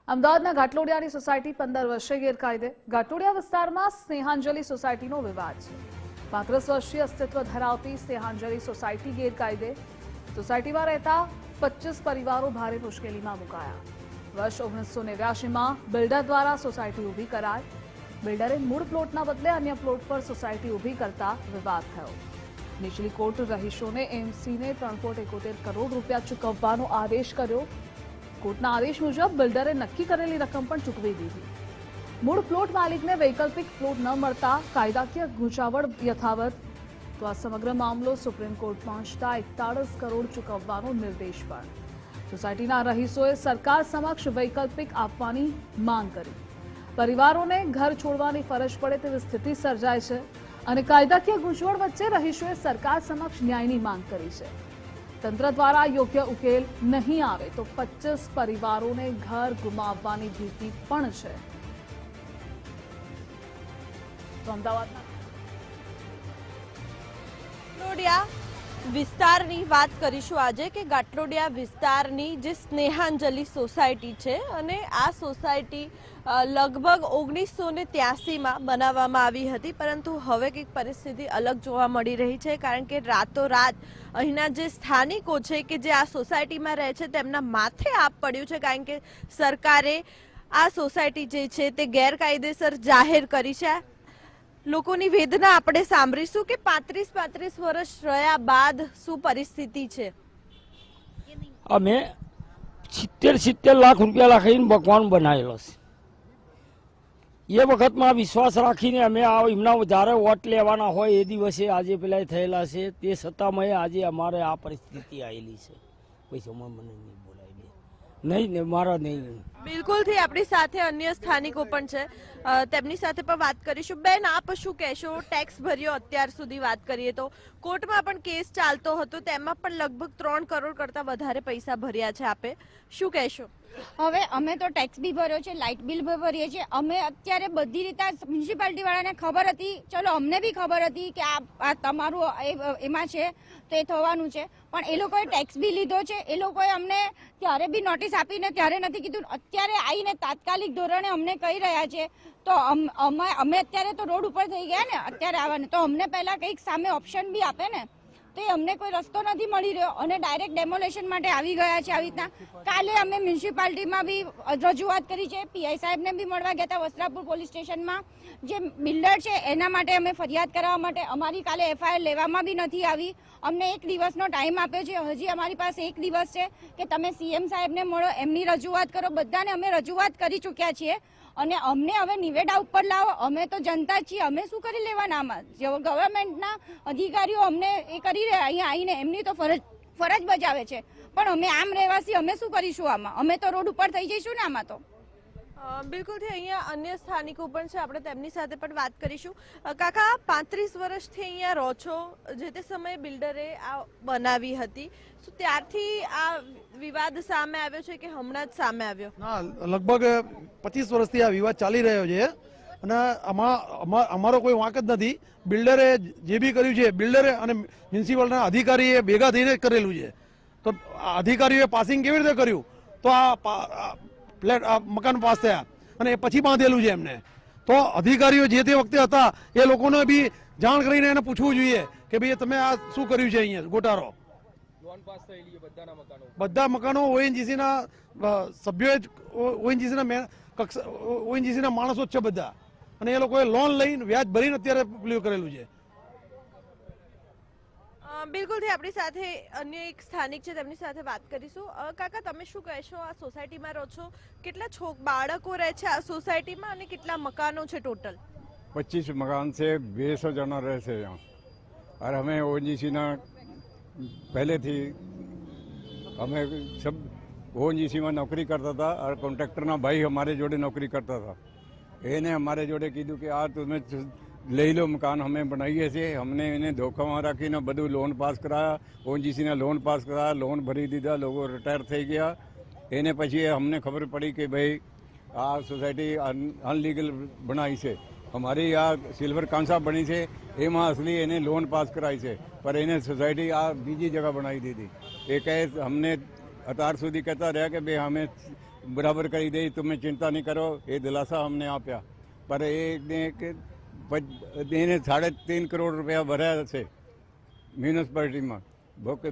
અમદાવાદના ઘાટલોડિયાની સોસાયટી 15 વર્ષે ગેરકાયદે। ઘાટલોડિયા વિસ્તારમાં સ્નેહાંજલિ સોસાયટીનો વિવાદ છે। 35 વર્ષથી અસ્તિત્વ ધરાવતી સ્નેહાંજલિ સોસાયટી ગેરકાયદે। સોસાયટીમાં રહેતા 25 પરિવારો ભારે મુશ્કેલીમાં મુકાયા। વર્ષ 1989માં બિલ્ડર દ્વારા સોસાયટી ઊભી કરાઈ। બિલ્ડરે મૂળ પ્લોટના બદલે અન્ય પ્લોટ પર સોસાયટી ઊભી કરતા વિવાદ થયો। નીચલી કોર્ટ રહીશોને એમસીને 371 કરોડ રૂપિયા ચૂકવવાનો આદેશ કર્યો। કોર્ટના આદેશ મુજબ બિલ્ડરે નક્કી કરેલી રકમ પણ ચૂકવી દીધી। મૂળ પ્લોટ માલિકને વૈકલ્પિક પ્લોટ ન મળતા કાયદાકીય ગૂંચાવણ યથાવત। તો આ સમગ્ર મામલો સુપ્રીમ કોર્ટ પહોંચતા 41 કરોડ ચૂકવવાનો નિર્દેશ પણ। સોસાયટીના રહીશોએ સરકાર સમક્ષ વૈકલ્પિક આપવાની માંગ કરી। પરિવારોને ઘર છોડવાની ફરજ પડે તેવી સ્થિતિ સર્જાય છે અને કાયદાકીય ગૂંચવણ વચ્ચે રહીશોએ સરકાર સમક્ષ ન્યાયની માંગ કરી છે। તંત્ર દ્વારા યોગ્ય ઉકેલ નહીં આવે તો 25 પરિવારોને ઘર ગુમાવવાની ભીતિ પણ છે। તો અમદાવાદના ગાટલોડિયા વિસ્તારની વાત કરીશું આજે કે ગાટલોડિયા વિસ્તારની જે સ્નેહાંજલિ સોસાયટી છે અને આ સોસાયટી લગભગ 1983માં બનાવવામાં આવી હતી, પરંતુ હવે કંઈક પરિસ્થિતિ અલગ જોવા મળી રહી છે, કારણ કે રાતોરાત અહીંના જે સ્થાનિકો છે કે જે આ સોસાયટીમાં રહે છે તેમના માથે આપ પડ્યું છે, કારણ કે સરકારે આ સોસાયટી જે છે તે ગેરકાયદેસર જાહેર કરી છે। લોકોની વેદના આપણે સાંભળીશું કે 35 વર્ષ રહ્યા બાદ શું પરિસ્થિતિ છે। અમે 70 લાખ રૂપિયા લખાઈને મકાન બનાવેલો છે। એ વખતમાં વિશ્વાસ રાખીને અમે એમના જ્યારે વોટ લેવાના હોય એ દિવસે આજે પેલા થયેલા છે, તે છતાં આજે અમારે આ પરિસ્થિતિ આવેલી છે। પછી મને નહીં બોલાય નહીં ને મારા નહીં। બિલકુલથી આપણી સાથે અન્ય સ્થાનિકો પણ છે, તેમની સાથે પણ વાત કરીશું। બેન, આપ શું કહેશો? ટેક્સ ભર્યો અત્યાર સુધી વાત કરીએ તો કોર્ટમાં પણ કેસ ચાલતો હતો, તેમાં પણ લગભગ 3 કરોડ કરતાં વધારે પૈસા ભર્યા છે, આપે શું કહેશો? હવે અમે તો ટેક્સ બી ભર્યો છે, લાઇટ બિલ બી ભરીએ છીએ। અમે અત્યારે બધી રીતે મ્યુનિસિપાલિટી વાળાને ખબર હતી, ચલો અમને બી ખબર હતી કે આ તમારું એમાં છે તો એ થવાનું છે, પણ એ લોકોએ ટેક્સ બી લીધો છે। એ લોકોએ અમને ત્યારે બી નોટિસ આપીને ત્યારે નથી કીધું, અત્યારે આવીને તાત્કાલિક ધોરણે અમને કહી રહ્યા છે। તો અમે અત્યારે તો રોડ ઉપર થઈ ગયા ને અત્યારે આવવાને, તો અમને પહેલા કંઈક સામે ઓપ્શન બી આપે ને, તો એ અમને કોઈ રસ્તો નથી મળી રહ્યો અને ડાયરેક્ટ ડેમોલેશન માટે આવી ગયા છે। આવી રીતના કાલે અમે મ્યુનિસિપાલિટીમાં બી રજૂઆત કરી છે, પીઆઈ સાહેબને બી મળવા ગયા હતા વસ્ત્રાપુર પોલીસ સ્ટેશનમાં। જે બિલ્ડર છે એના માટે અમે ફરિયાદ કરવા માટે અમારી કાલે એફઆઈઆર લેવામાં બી નથી આવી। અમને 1 દિવસનો ટાઈમ આપ્યો છે, હજી અમારી પાસે 1 દિવસ છે કે તમે સીએમ સાહેબને મળો, એમની રજૂઆત કરો। બધાને અમે રજૂઆત કરી ચૂક્યા છીએ અને અમને હવે નિવેડા ઉપર લાવો। અમે તો જનતા છીએ, અમે શું કરી લેવાના આમાં? ગવર્મેન્ટના અધિકારીઓ અમને એ કરી રહ્યા, અહીંયા આવીને એમની તો ફરજ બજાવે છે, પણ અમે આમ રહેવાસી અમે શું કરીશું આમાં? અમે તો રોડ ઉપર થઈ જઈશું ને આમાં તો। બિલકુલથી અહીંયા અન્ય સ્થાનિકો પણ છે, આપણે તેમની સાથે પણ વાત કરીશું। કાકા, 35 વર્ષથી અહીંયા રહો છો, જે તે સમયે બિલ્ડરે આ બનાવી હતી, તો ત્યારથી આ વિવાદ સામે આવ્યો છે કે હમણાં જ સામે આવ્યો? ના, લગભગ 25 વર્ષથી આ વિવાદ ચાલી રહ્યો છે અને અમારો કોઈ વાંક જ નથી। બિલ્ડરે જે બી કર્યું છે, બિલ્ડરે અને મ્યુનિસિપલના અધિકારીએ ભેગા થઈને કરેલું છે। તો અધિકારીઓએ પાસિંગ કેવી રીતે કર્યું? તો આ ફ્લેટ મકાન પાસ થયા અને એ પછી બાંધેલું છે એમને। તો અધિકારીઓ જે તે વખતે હતા એ લોકોને બી જાણ કરીને એને પૂછવું જોઈએ કે ભાઈ તમે આ શું કર્યું છે અહીંયા ગોટારો। બધા મકાનો ઓએનજીસીના સભ્યોએ ઓએનજીસીના માણસો જ છે બધા, અને એ લોકોએ લોન લઈને વ્યાજ ભરીને અત્યારે પેલું કરેલું છે। બિલકુલથી આપણી સાથે અન્ય એક સ્થાનિક છે, તેમની સાથે વાત કરીશું। કાકા, તમે શું કહેશો? આ સોસાયટીમાં રહો છો, કેટલા બાળકો રહે છે આ સોસાયટીમાં અને કેટલા મકાનો છે ટોટલ? 25 મકાન છે, 200 જણા રહે છે यहाँ। और हमें ओएनजीसी પહેલેથી અમે સબ ઓએનજીસીમાં નોકરી કરતા હતા और કોન્ટ્રાક્ટરના ભાઈ અમારે જોડે નોકરી કરતા હતા। એને અમારે જોડે કીધું કે આ તમે લઈ લો મકાન, અમે બનાવીએ છીએ। અમને એને ધોખામાં રાખીને બધું લોન પાસ કરાયા, ઓએનજીસીના લોન પાસ કરાયા, લોન ભરી દીધા, લોકો રિટાયર થઈ ગયા। એને પછી અમને ખબર પડી કે ભાઈ આ સોસાયટી અનલીગલ બનાવી છે। અમારી આ સિલ્વર કાંસા બની છે, એમાં અસલી એને લોન પાસ કરાઈ છે, પર એને સોસાયટી આ બીજી જગહ બનાવી દીધી। એ કહે અમને અત્યાર સુધી કહેતા રહ્યા કે ભાઈ અમે બરાબર કરી દઈ, તમે ચિંતા નહીં કરો, એ દિલાસા અમને આપ્યા. પર એને 3.5 કરોડ રૂપિયા ભર્યા છે મ્યુનિસિપાલિટીમાં.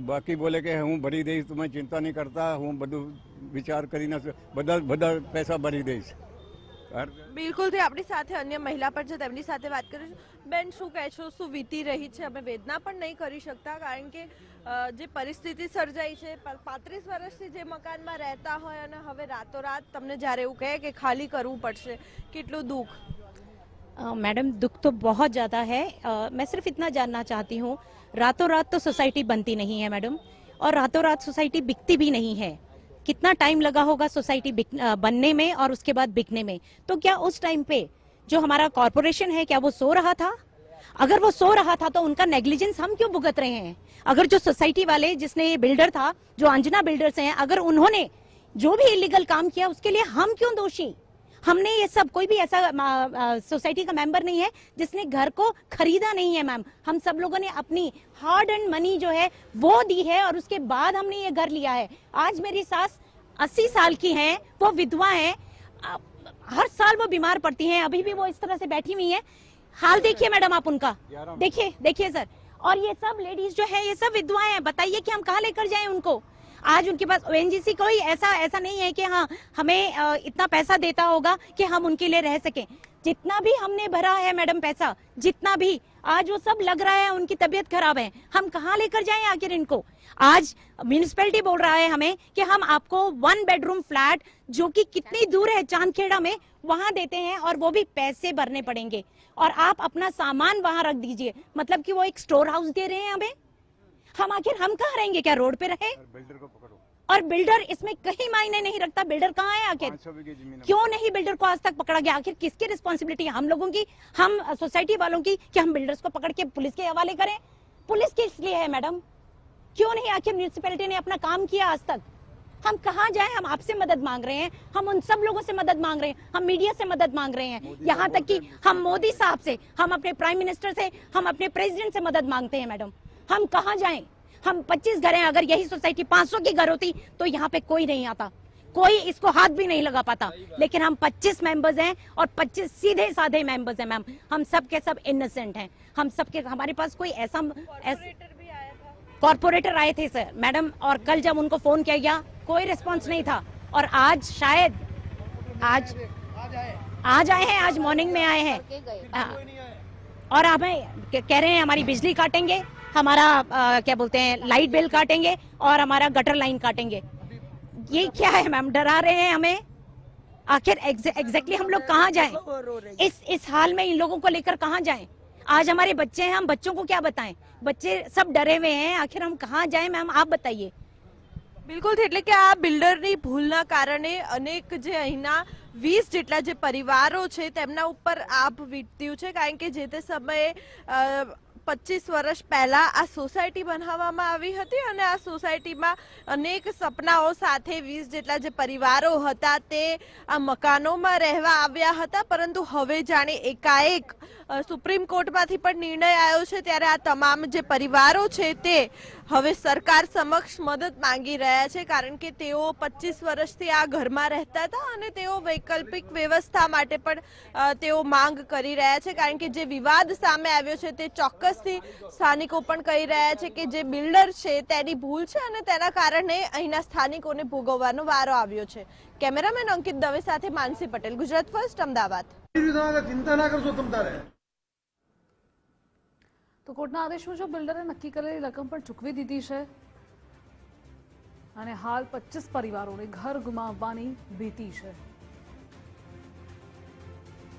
બાકી બોલે કે હું ભરી દઈશ, તમે ચિંતા નહીં કરતા, હું બધું વિચાર કરીને બધા પૈસા ભરી દઈશ. બિલકુલથી આપણી સાથે અન્ય મહિલા પણ છે, તેમની સાથે વાત કરીશું. બેન, શું કહેશો, શું વીતી રહી છે? અમે વેદના પણ નહીં કરી શકતા, કારણ કે જે પરિસ્થિતિ સર્જાઈ છે, 35 વર્ષથી જે મકાનમાં રહેતા હોય અને હવે રાતોરાત તમને જ્યારે એવું કહે કે ખાલી કરવું પડશે, કેટલું દુઃખ? मैडम, दुख तो बहुत ज़्यादा है। मैं सिर्फ इतना जानना चाहती हूँ, रातों रात तो सोसाइटी बनती नहीं है मैडम, और रातों रात सोसाइटी बिकती भी नहीं है। कितना टाइम लगा होगा सोसाइटी बनने में और उसके बाद बिकने में? तो क्या उस टाइम पे जो हमारा कॉरपोरेशन है, क्या वो सो रहा था? अगर वो सो रहा था तो उनका नेग्लिजेंस हम क्यों भुगत रहे हैं? अगर जो सोसाइटी वाले, जिसने ये बिल्डर था, जो अंजना बिल्डर्स हैं, अगर उन्होंने जो भी इलीगल काम किया उसके लिए हम क्यों दोषी? हमने ये सब, कोई भी ऐसा सोसाइटी का मेंबर नहीं है जिसने घर को खरीदा नहीं है मैम। हम सब लोगों ने अपनी हार्ड एंड मनी जो है वो दी है और उसके बाद हमने ये घर लिया है। आज मेरी सास 80 साल की हैं, वो विधवा हैं, हर साल वो बीमार पड़ती हैं, अभी भी वो इस तरह से बैठी हुई हैं। हाल देखिए मैडम आप उनका, देखिए सर। और ये सब लेडीज जो है, ये सब विधवाएं हैं। बताइए कि हम कहाँ लेकर जाएं उनको? आज उनके पास ओएनजीसी कोई ऐसा नहीं है कि हाँ हमें इतना पैसा देता होगा कि हम उनके लिए रह सकें। जितना भी हमने भरा है मैडम पैसा, जितना भी, आज वो सब लग रहा है, उनकी तबीयत खराब है, हम कहाँ लेकर जाएं आखिर इनको? आज म्यूनिसिपैलिटी बोल रहा है हमें कि हम आपको 1 बेडरूम फ्लैट, जो कि कितनी दूर है, चांदखेड़ा में, वहां देते हैं और वो भी पैसे भरने पड़ेंगे, और आप अपना सामान वहां रख दीजिए। मतलब कि वो एक स्टोर हाउस दे रहे हैं हमें। हम आखिर हम कहाँ रहेंगे? क्या रोड पे रहे? बिल्डर को पकड़ो। और बिल्डर इसमें कहीं मायने नहीं रखता। बिल्डर कहाँ है आखिर? क्यों नहीं बिल्डर को आज तक पकड़ा गया? आखिर किसकी रिस्पॉन्सिबिलिटी है? हम लोगों की, हम सोसाइटी वालों की, कि हम बिल्डर्स को पकड़ के पुलिस के हवाले करें? पुलिस किस लिए है मैडम? क्यों नहीं? आखिर म्यूनिसिपैलिटी ने अपना काम किया आज तक। हम कहाँ जाएं? हम आपसे मदद मांग रहे हैं, हम उन सब लोगों से मदद मांग रहे हैं, हम मीडिया से मदद मांग रहे हैं, यहाँ तक कि हम मोदी साहब से, हम अपने प्राइम मिनिस्टर से, हम अपने प्रेसिडेंट से मदद मांगते हैं मैडम। हम कहाँ जाएं? हम 25 घर हैं, अगर यही सोसाइटी 500 की घर होती तो यहाँ पे कोई नहीं आता, कोई इसको हाथ भी नहीं लगा पाता। लेकिन हम 25 मेंबर्स हैं और 25 सीधे साधे मेंबर्स हैं मैम। हम सब के सब इनोसेंट हैं, हम सब के, हमारे पास कोई ऐसा कॉर्पोरेटर आए थे सर मैडम, और कल जब उनको फोन किया गया कोई रिस्पांस नहीं था, और आज शायद आज आए हैं, आज मॉर्निंग में आए हैं, और हमें कह रहे हैं हमारी बिजली काटेंगे, हमारा क्या बोलते हैं, लाइट बिल काटेंगे, और हमारा गटर लाइन काटेंगे। ये क्या है मैम? डरा रहे हैं हमें। आखिर एग्जैक्टली हम लोग कहाँ जाएं? इस हाल में इन लोगों को लेकर कहाँ जाएं? आज हमारे बच्चे हैं, हम बच्चों को क्या बताएं? बच्चे सब डरे हुए हैं, आखिर हम कहाँ जाएं मैम, आप बताइए। બિલકુલ, એટલે કે આ બિલ્ડરની ભૂલના કારણે અનેક જે અહીંના 20 જેટલા જે પરિવારો છે તેમના ઉપર આભ વીતતું છે, કારણ કે જે તે સમયે 25 વર્ષ પહેલા આ સોસાયટી બનાવવામાં આવી હતી અને આ સોસાયટીમાં અનેક સપનાઓ સાથે 20 જેટલા જે પરિવારો હતા તે આ મકાનોમાં રહેવા આવ્યા હતા, પરંતુ હવે જાણે એકાએક સુપ્રીમ કોર્ટમાંથી પણ નિર્ણય આવ્યો છે, ત્યારે આ તમામ જે પરિવારો છે તે હવે સરકાર સમક્ષ મદદ માંગી રહ્યા છે, કારણ કે તેઓ 25 વર્ષથી આ ઘરમાં રહેતા હતા અને તેઓ વૈકલ્પિક વ્યવસ્થા માટે પણ તેઓ માંગ કરી રહ્યા છે, કારણ કે જે વિવાદ સામે આવ્યો છે તે ચોક્કસથી સ્થાનિકો પણ કહી રહ્યા છે કે જે બિલ્ડર છે તેની ભૂલ છે અને તેના કારણે અહીંના સ્થાનિકોને ભોગવવાનો વારો આવ્યો છે। કેમેરામેન અંકિત દવે સાથે માનસી પટેલ, ગુજરાત ફર્સ્ટ, અમદાવાદ। ચિંતા ના કરશો તમ તારે। તો કોર્ટના આદેશ મુજબ બિલ્ડરે નક્કી કરેલી રકમ પણ ચૂકવી દીધી છે અને હાલ 25 પરિવારોને ઘર ગુમાવવાની ભીતિ છે।